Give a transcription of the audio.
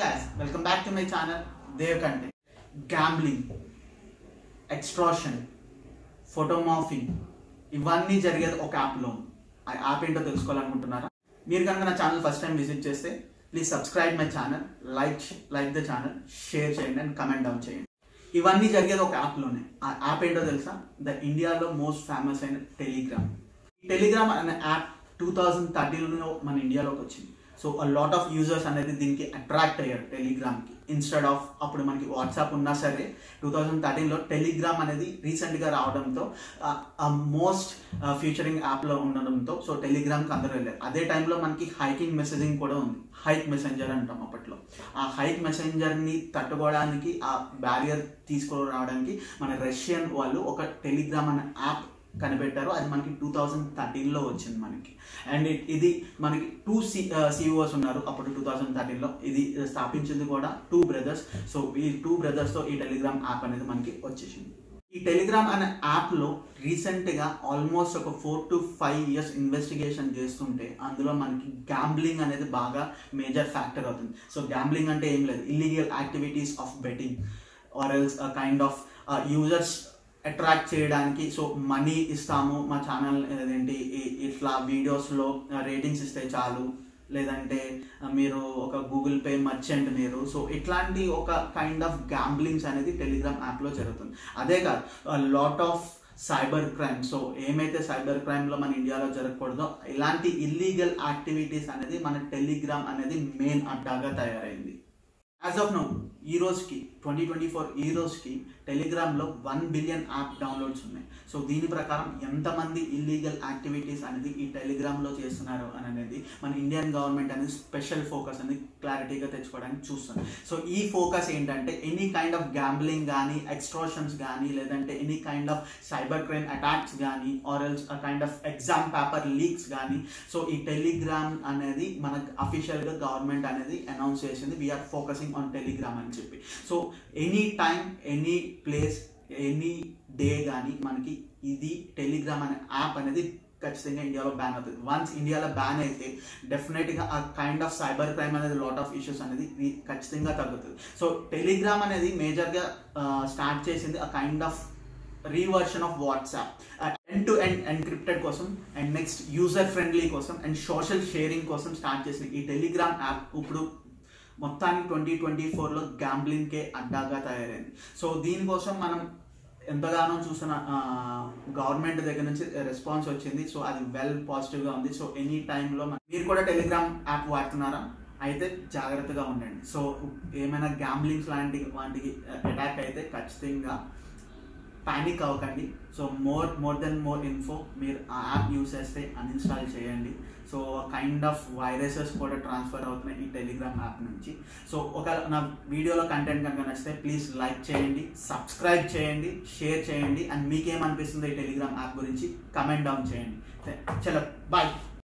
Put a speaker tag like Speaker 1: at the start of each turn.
Speaker 1: Guys, welcome back to my channel Dev Content. Gambling, extortion, photomorphing ఇవన్నీ జరిగేది ఒక యాప్లో. ఆ యాప్ ఏంటో తెలుసుకోవాలనుకుంటున్నారా? మీరు కనుక నా ఛానల్ ఫస్ట్ టైం విజిట్ చేస్తే please subscribe my channel, like the channel, share చేయండి అండ్ కమెంట్ డౌన్ చేయండి. ఇవన్నీ జరిగేది ఒక యాప్లోనే. ఆ యాప్ ఏంటో తెలుసా? ఇండియాలో మోస్ట్ ఫేమస్ అయిన టెలిగ్రామ్. టెలిగ్రామ్ అనే యాప్ 2013లో మన ఇండియాలోకి వచ్చింది. So a lot of users అనేది దీనికి అట్రాక్ట్ అయ్యారు టెలిగ్రామ్కి. ఇన్స్టెడ్ ఆఫ్ అప్పుడు మనకి వాట్సాప్ ఉన్నా సరే 2013లో టెలిగ్రామ్ అనేది రీసెంట్గా రావడంతో మోస్ట్ ఫ్యూచరింగ్ యాప్లో ఉండడంతో సో టెలిగ్రామ్కి అందరూ వెళ్ళారు. అదే టైంలో మనకి హైకింగ్ మెసేజింగ్ కూడా ఉంది. హైక్ మెసెంజర్ అంటాం అప్పట్లో. ఆ హైక్ మెసెంజర్ని తట్టుకోవడానికి, ఆ బ్యారియర్ తీసుకురావడానికి మన రష్యన్ వాళ్ళు ఒక టెలిగ్రామ్ అనే యాప్ కనిపెట్టారు. అది మనకి 2013లో వచ్చింది మనకి. అండ్ ఇది మనకి టూ సిఇఓస్ ఉన్నారు అప్పుడు 2013లో. ఇది స్థాపించింది కూడా 2 brothers. సో ఈ 2 brothersతో ఈ టెలిగ్రామ్ యాప్ అనేది మనకి వచ్చేసింది. ఈ టెలిగ్రామ్ అనే యాప్లో రీసెంట్గా ఆల్మోస్ట్ ఒక 4 to 5 years ఇన్వెస్టిగేషన్ చేస్తుంటే అందులో మనకి గ్యాంబ్లింగ్ అనేది బాగా మేజర్ ఫ్యాక్టర్ అవుతుంది. సో గ్యాంబ్లింగ్ అంటే ఏం లేదు, illegal activities of betting are else kind of users attract చేయడానికి. సో మనీ ఇస్తాము, మా ఛానల్ ఏంటి ఇట్లా వీడియోస్లో రేటింగ్స్ ఇస్తే చాలు, లేదంటే మీరు ఒక గూగుల్ పే మర్చెంట్ మీరు. సో ఇట్లాంటి ఒక కైండ్ ఆఫ్ గ్యాంబ్లింగ్స్ అనేది టెలిగ్రామ్ యాప్లో జరుగుతుంది. అదే కాదు, lot of cyber crime. So ఏమైతే సైబర్ క్రైమ్లో మన ఇండియాలో జరగకూడదో ఇలాంటి ఇల్లీగల్ యాక్టివిటీస్ అనేది మన టెలిగ్రామ్ అనేది మెయిన్ అడ్డాగా తయారైంది. యాజ్ ఆఫ్ నౌ ఈ రోజుకి 2024 ఈ రోజుకి టెలిగ్రామ్లో 1 billion యాప్ డౌన్లోడ్స్ ఉన్నాయి. సో దీని ప్రకారం ఎంతమంది ఇల్లీగల్ యాక్టివిటీస్ అనేది ఈ టెలిగ్రామ్లో చేస్తున్నారు అనేది మన ఇండియన్ గవర్నమెంట్ అనేది స్పెషల్ ఫోకస్ అనేది క్లారిటీగా తెచ్చుకోవడానికి చూస్తుంది. సో ఈ ఫోకస్ ఏంటంటే ఎనీ కైండ్ ఆఫ్ గ్యాంబ్లింగ్ కానీ, ఎక్స్ట్రాషన్స్ కానీ, లేదంటే any kind of cyber crime attacks కానీ, or else kind of exam paper leaks కానీ. సో ఈ టెలిగ్రామ్ అనేది మనకు అఫీషియల్గా గవర్నమెంట్ అనేది అనౌన్స్ చేసింది, వీఆర్ ఫోకసింగ్ ఆన్ టెలిగ్రామ్ అని చెప్పి. So any time, any place, any day కానీ మనకి ఇది టెలిగ్రామ్ అనే యాప్ అనేది ఖచ్చితంగా ఇండియాలో బ్యాన్ అవుతుంది. వన్స్ ఇండియాలో బ్యాన్ అయితే డెఫినెట్గా ఆ కైండ్ ఆఫ్ సైబర్ క్రైమ్ అనేది, లాట్ ఆఫ్ ఇష్యూస్ అనేది ఖచ్చితంగా తగ్గుతుంది. సో టెలిగ్రామ్ అనేది మేజర్గా స్టార్ట్ చేసింది ఆ kind of reversion of WhatsApp, end to end encrypted కోసం అండ్ నెక్స్ట్ యూజర్ ఫ్రెండ్లీ కోసం అండ్ సోషల్ షేరింగ్ కోసం స్టార్ట్ చేసిన ఈ టెలిగ్రామ్ యాప్ ఇప్పుడు మొత్తానికి 2024లో గ్యాంబ్లింగ్కే అడ్డాగా తయారైంది. సో దీనికోసం మనం ఎంతగానో చూసిన గవర్నమెంట్ దగ్గర నుంచి రెస్పాన్స్ వచ్చింది. సో అది వెల్ పాజిటివ్గా ఉంది. సో ఎనీ టైంలో మీరు కూడా టెలిగ్రామ్ యాప్ వాడుతున్నారా? అయితే జాగ్రత్తగా ఉండండి. సో ఏమైనా గ్యాంబ్లింగ్స్ వాటికి అటాక్ అయితే ఖచ్చితంగా పానిక్ అవ్వకండి. So more than more info మీరు ఆ యాప్ యూస్ చేస్తే అన్ఇన్స్టాల్ చేయండి. సో కైండ్ ఆఫ్ వైరసెస్ కూడా ట్రాన్స్ఫర్ అవుతున్నాయి ఈ టెలిగ్రామ్ యాప్ నుంచి. సో ఒక నా వీడియోలో కంటెంట్ కనుక నచ్చితే ప్లీజ్ లైక్ చేయండి, సబ్స్క్రైబ్ చేయండి, షేర్ చేయండి అండ్ మీకేమనిపిస్తుందో ఈ టెలిగ్రామ్ యాప్ గురించి కమెంట్ డౌన్ చేయండి. చలో బాయ్.